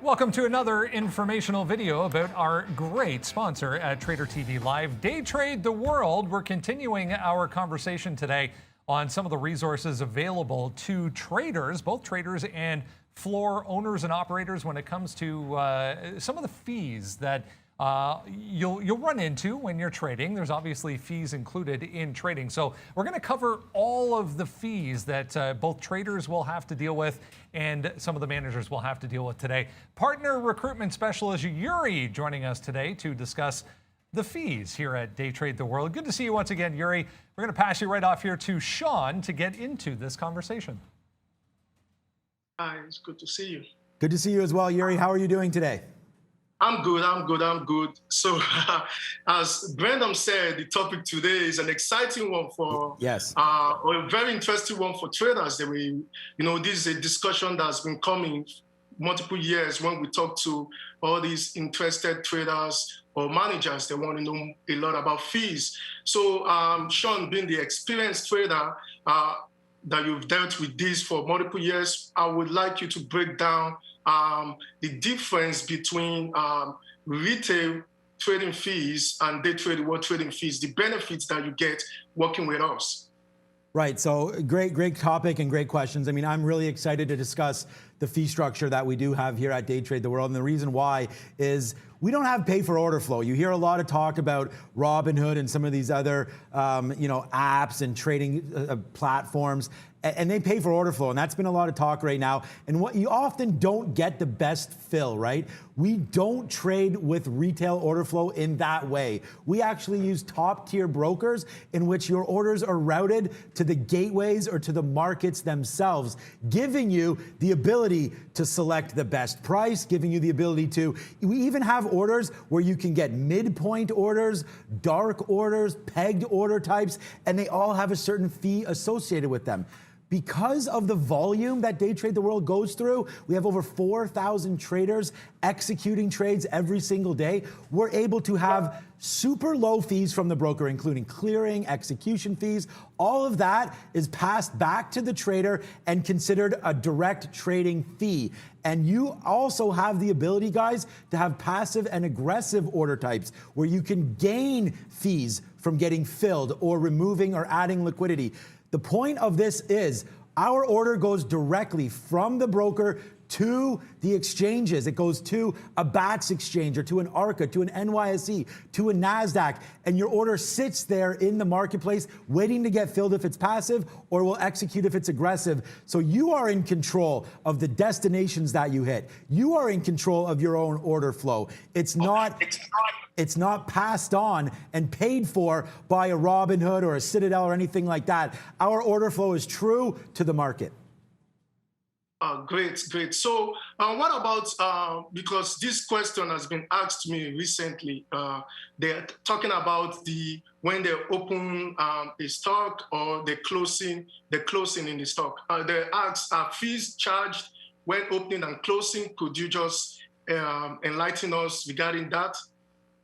Welcome to another informational video about our great sponsor at Trader TV Live, Day Trade the World. We're continuing our conversation today on some of the resources available to traders, both traders and floor owners and operators, when it comes to some of the fees that you'll run into when you're trading. There's obviously fees included in trading. So we're going to cover all of the fees that both traders will have to deal with and some of the managers will have to deal with today. Partner recruitment specialist Yuri joining us today to discuss the fees here at Day Trade the World. Good to see you once again, Yuri. We're going to pass you right off here to Shawn to get into this conversation. Hi, it's good to see you. Good to see you as well, Yuri. How are you doing today? I'm good. So, as Brendan said, the topic today is an exciting one or a very interesting one for traders. This is a discussion that's been coming multiple years when we talk to all these interested traders or managers. They want to know a lot about fees. So, Shawn, being the experienced trader that you've dealt with this for multiple years, I would like you to break down the difference between retail trading fees and day trade world trading fees, the benefits that you get working with us. Right, so great topic and great questions. I mean, I'm really excited to discuss the fee structure that we do have here at Day Trade the World. And the reason why is we don't have pay for order flow. You hear a lot of talk about Robinhood and some of these other apps and trading platforms, and they pay for order flow, and that's been a lot of talk right now. And what you often don't get the best fill, right? We don't trade with retail order flow in that way. We actually use top tier brokers in which your orders are routed to the gateways or to the markets themselves, giving you the ability to select the best price, giving you the ability to, we even have orders where you can get midpoint orders, dark orders, pegged order types, and they all have a certain fee associated with them. Because of the volume that Day Trade the World goes through, we have over 4,000 traders executing trades every single day. We're able to have super low fees from the broker, including clearing, execution fees. All of that is passed back to the trader and considered a direct trading fee. And you also have the ability, guys, to have passive and aggressive order types where you can gain fees from getting filled or removing or adding liquidity. The point of this is our order goes directly from the broker to the exchanges. It goes to a BATS exchange or to an ARCA, to an NYSE, to a NASDAQ, and your order sits there in the marketplace waiting to get filled if it's passive or will execute if it's aggressive. So you are in control of the destinations that you hit. You are in control of your own order flow. It's not passed on and paid for by a Robinhood or a Citadel or anything like that. Our order flow is true to the market. Great. So what about, because this question has been asked to me recently, they're talking about when they open a stock or the closing in the stock. They ask, are fees charged when opening and closing? Could you just enlighten us regarding that?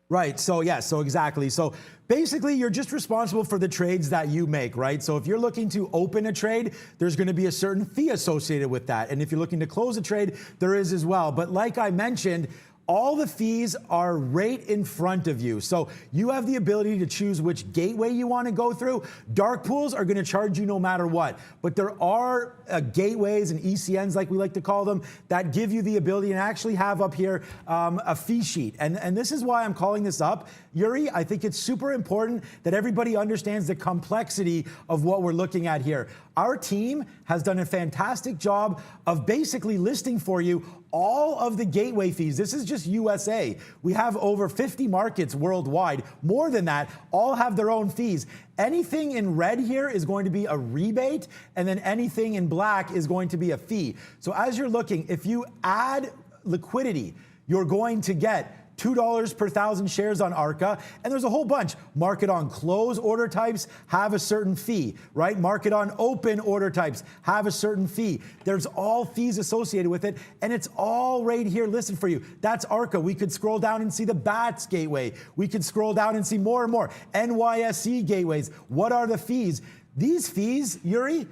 Right, so exactly. So basically, you're just responsible for the trades that you make, right? So if you're looking to open a trade, there's gonna be a certain fee associated with that. And if you're looking to close a trade, there is as well. But like I mentioned, all the fees are right in front of you. So you have the ability to choose which gateway you want to go through. Dark pools are going to charge you no matter what. But there are gateways and ECNs, like we like to call them, that give you the ability and actually have up here a fee sheet. And this is why I'm calling this up. Yuri, I think it's super important that everybody understands the complexity of what we're looking at here. Our team has done a fantastic job of basically listing for you all of the gateway fees. This is just USA. We have over 50 markets worldwide. More than that, all have their own fees. Anything in red here is going to be a rebate, and then anything in black is going to be a fee. So as you're looking, if you add liquidity, you're going to get $2 per 1,000 shares on ARCA, and there's a whole bunch. Market on close order types have a certain fee, right? Market on open order types have a certain fee. There's all fees associated with it, and it's all right here listed for you. That's ARCA. We could scroll down and see the BATS gateway. We could scroll down and see more and more. NYSE gateways. What are the fees? These fees, Yuri,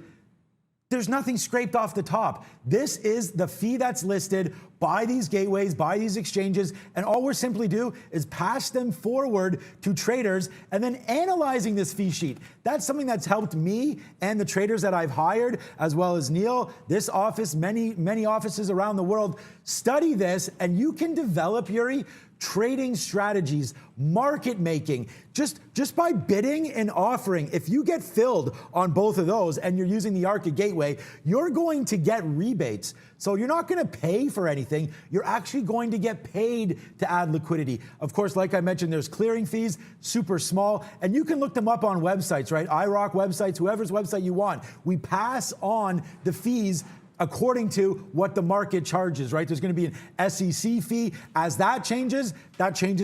There's nothing scraped off the top. This is the fee that's listed by these gateways, by these exchanges, and all we're simply do is pass them forward to traders and then analyzing this fee sheet. That's something that's helped me and the traders that I've hired, as well as Neal, this office, many offices around the world, study this, and you can develop, Yuri, trading strategies, market making, just by bidding and offering. If you get filled on both of those and you're using the Arca Gateway, you're going to get rebates. So you're not going to pay for anything. You're actually going to get paid to add liquidity. Of course, like I mentioned, there's clearing fees, super small, and you can look them up on websites, right? IROC websites, whoever's website you want. We pass on the fees according to what the market charges, right? There's going to be an SEC fee. As that changes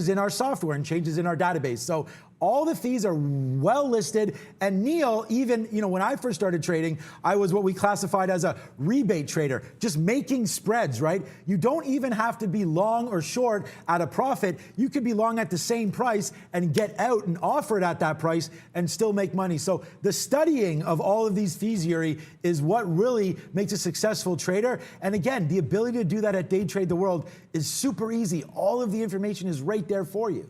in our software and changes in our database. So all the fees are well listed. And Neal, even, when I first started trading, I was what we classified as a rebate trader, just making spreads, right? You don't even have to be long or short at a profit. You could be long at the same price and get out and offer it at that price and still make money. So the studying of all of these fees, Yuri, is what really makes a successful trader. And again, the ability to do that at Day Trade the World is super easy. All of the information is right there for you.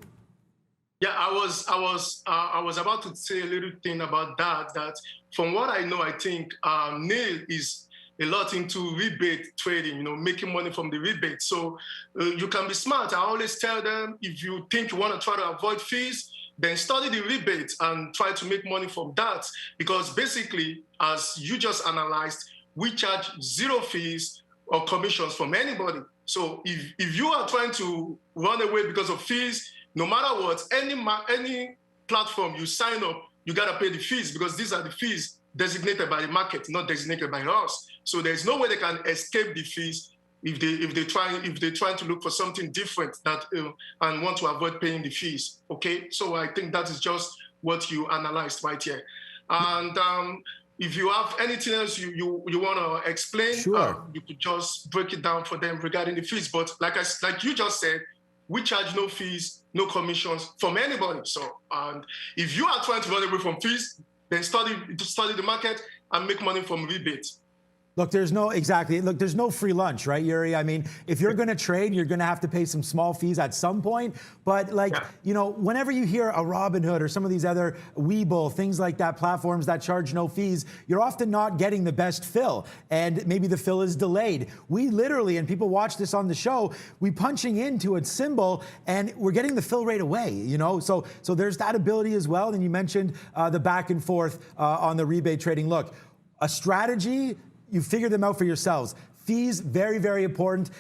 Yeah, I was about to say a little thing about that. That from what I know, I think Neal is a lot into rebate trading. Making money from the rebate. So you can be smart. I always tell them, if you think you want to try to avoid fees, then study the rebate and try to make money from that. Because basically, as you just analyzed, we charge 0 fees or commissions from anybody. So if you are trying to run away because of fees, no matter what, any platform you sign up, you gotta pay the fees, because these are the fees designated by the market, not designated by us. So there's no way they can escape the fees if they try to look for something different and want to avoid paying the fees. Okay, so I think that is just what you analyzed right here. And if you have anything else you want to explain, sure. You could just break it down for them regarding the fees. But like you just said, we charge no fees, no commissions from anybody. So, and if you are trying to run away from fees, then study the market and make money from rebates. Look, there's no free lunch, right, Yuri? I mean, if you're going to trade, you're going to have to pay some small fees at some point. But whenever you hear a Robinhood or some of these other Webull, things like that, platforms that charge no fees, you're often not getting the best fill. And maybe the fill is delayed. We literally, and people watch this on the show, we punching into a symbol and we're getting the fill right away, So there's that ability as well. And you mentioned the back and forth on the rebate trading. Look, a strategy, you figure them out for yourselves. Fees, very, very important.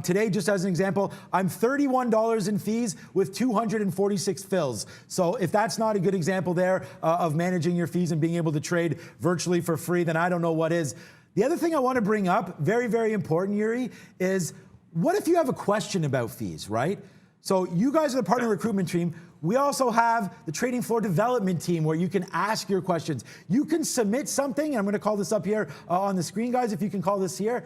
Today, just as an example, I'm $31 in fees with 246 fills. So if that's not a good example there of managing your fees and being able to trade virtually for free, then I don't know what is. The other thing I want to bring up, very, very important, Yuri, is what if you have a question about fees, right? So you guys are the partner recruitment team. We also have the trading floor development team where you can ask your questions. You can submit something, and I'm going to call this up here on the screen, guys, if you can call this here.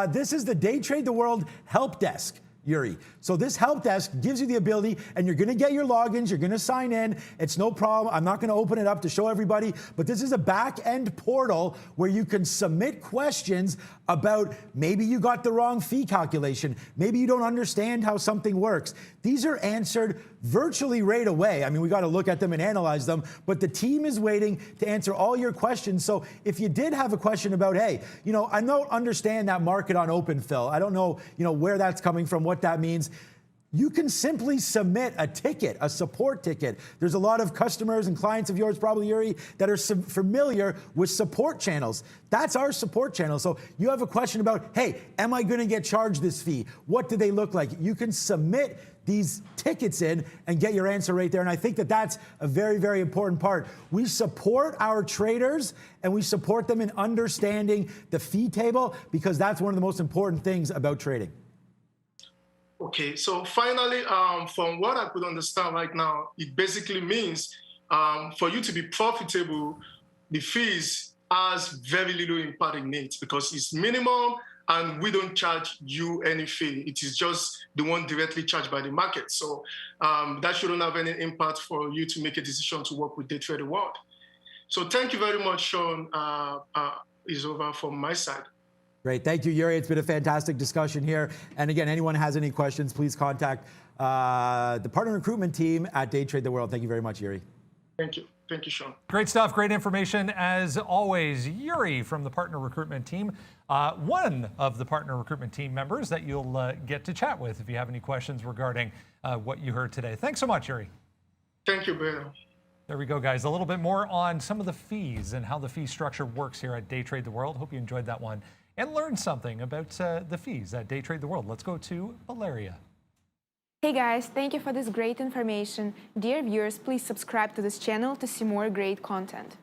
This is the Day Trade the World help desk, Yuri. So this help desk gives you the ability, and you're going to get your logins, you're going to sign in. It's no problem. I'm not going to open it up to show everybody, but this is a back-end portal where you can submit questions about maybe you got the wrong fee calculation, maybe you don't understand how something works. These are answered virtually right away. I mean, we got to look at them and analyze them, but the team is waiting to answer all your questions. So if you did have a question about, hey, I don't understand that market on open fill. I don't know, where that's coming from, what that means. You can simply submit a ticket, a support ticket. There's a lot of customers and clients of yours, probably, Yuri, that are familiar with support channels. That's our support channel. So you have a question about, hey, am I going to get charged this fee? What do they look like? You can submit these tickets in and get your answer right there. And I think that that's a very, very important part. We support our traders and we support them in understanding the fee table, because that's one of the most important things about trading. Okay, so finally, from what I could understand right now, it basically means for you to be profitable, the fees has very little impact in it, because it's minimum and we don't charge you any fee. It is just the one directly charged by the market. So that shouldn't have any impact for you to make a decision to work with Day Trade the World. So thank you very much, Shawn. is over from my side. Great. Thank you, Yuri. It's been a fantastic discussion here. And again, anyone has any questions, please contact the partner recruitment team at Day Trade the World. Thank you very much, Yuri. Thank you. Thank you, Shawn. Great stuff. Great information as always. Yuri from the partner recruitment team, one of the partner recruitment team members that you'll get to chat with if you have any questions regarding what you heard today. Thanks so much, Yuri. Thank you, Brendan. There we go, guys. A little bit more on some of the fees and how the fee structure works here at Day Trade the World. Hope you enjoyed that one and learned something about the fees at Day Trade the World. Let's go to Valeria. Hey guys, thank you for this great information. Dear viewers, please subscribe to this channel to see more great content.